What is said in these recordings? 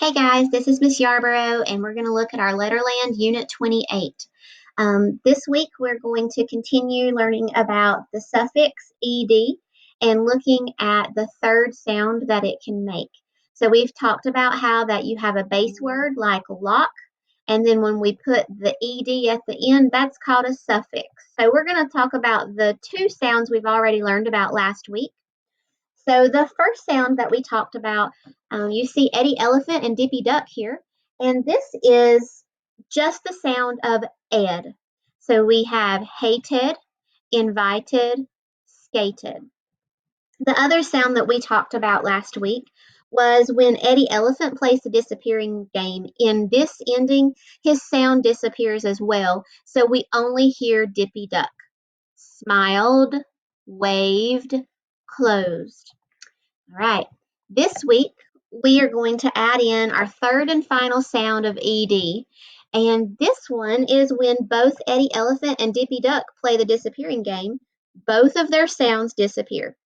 Hey guys, this is Miss Yarborough, and we're going to look at our Letterland Unit 28. This week we're going to continue learning about the suffix ed and looking at the third sound that it can make. So we've talked about how that you have a base word like lock, and then when we put the ed at the end, that's called a suffix. So we're going to talk about the two sounds we've already learned about last week. So the first sound that we talked about, you see Eddie Elephant and Dippy Duck here, and this is just the sound of ed. So we have hated, invited, skated. The other sound that we talked about last week was when Eddie Elephant plays the disappearing game. In this ending, his sound disappears as well, so we only hear Dippy Duck. Smiled, waved, closed. All right, this week we are going to add in our third and final sound of ed. And this one is when both Eddie Elephant and Dippy Duck play the disappearing game. Both of their sounds disappear.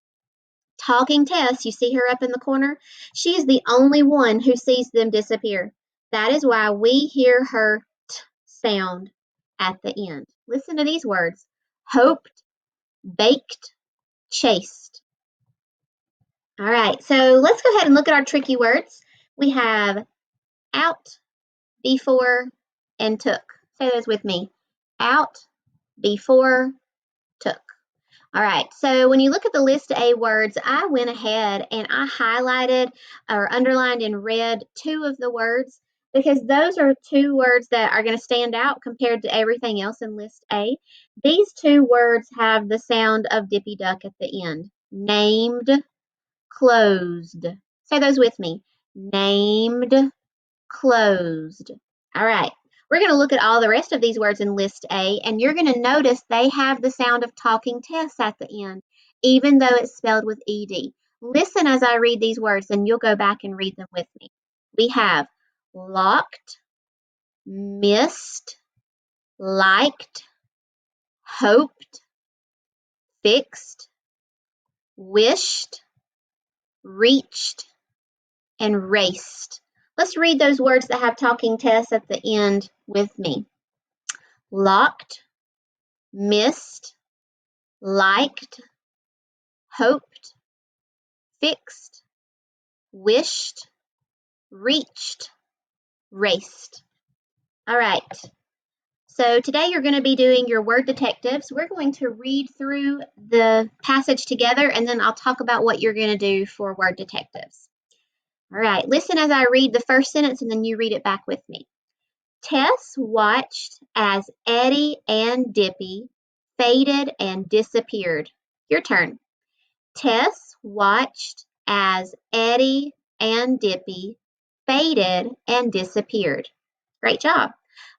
Talking Tess, you see her up in the corner? She's the only one who sees them disappear. That is why we hear her t sound at the end. Listen to these words: hoped, baked, chased. All right, so let's go ahead and look at our tricky words. We have out, before, and took. Say those with me. Out, before, took. All right, so when you look at the list A words, I went ahead and I highlighted or underlined in red two of the words because those are two words that are going to stand out compared to everything else in list A. These two words have the sound of Dippy Duck at the end. Named, closed. Say those with me. Named, closed. All right. We're going to look at all the rest of these words in list A, and you're going to notice they have the sound of talking Tess at the end, even though it's spelled with ed. Listen as I read these words, and you'll go back and read them with me. We have locked, missed, liked, hoped, fixed, wished, reached, and raced. Let's read those words that have talking Tess at the end with me. Locked, missed, liked, hoped, fixed, wished, reached, raced. All right. So today you're going to be doing your word detectives. We're going to read through the passage together, and then I'll talk about what you're going to do for word detectives. All right. Listen as I read the first sentence, and then you read it back with me. Tess watched as Eddie and Dippy faded and disappeared. Your turn. Tess watched as Eddie and Dippy faded and disappeared. Great job.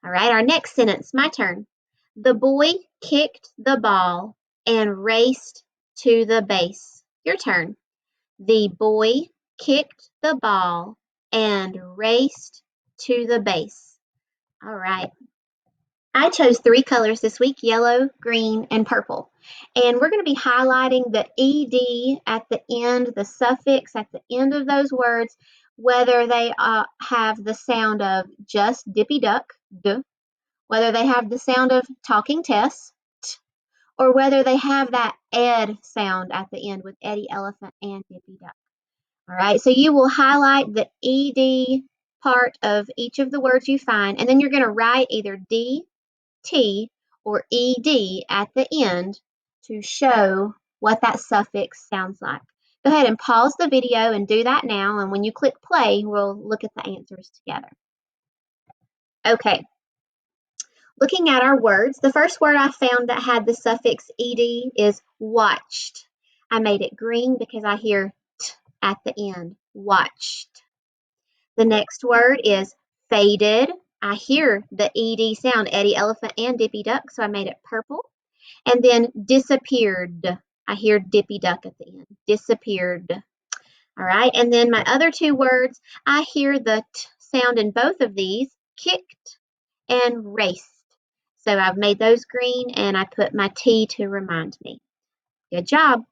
All right, our next sentence, my turn. The boy kicked the ball and raced to the base. Your turn. The boy kicked the ball and raced to the base. All right. I chose three colors this week, yellow, green, and purple. And we're going to be highlighting the ed at the end, the suffix at the end of those words, whether they have the sound of just Dippy Duck, duh, whether they have the sound of talking Tess, t, or whether they have that ed sound at the end with Eddie Elephant and Dippy Duck. All right, so you will highlight the ed part of each of the words you find, and then you're going to write either D, T, or ed at the end to show what that suffix sounds like. Go ahead and pause the video and do that now, and when you click play, we'll look at the answers together. Okay, looking at our words, the first word I found that had the suffix ed is watched. I made it green because I hear t at the end, watched. The next word is faded. I hear the ed sound, Eddie Elephant and Dippy Duck, so I made it purple. And then disappeared. I hear Dippy Duck at the end. Disappeared. All right. And then my other two words, I hear the t sound in both of these, kicked and raced. So I've made those green and I put my T to remind me. Good job.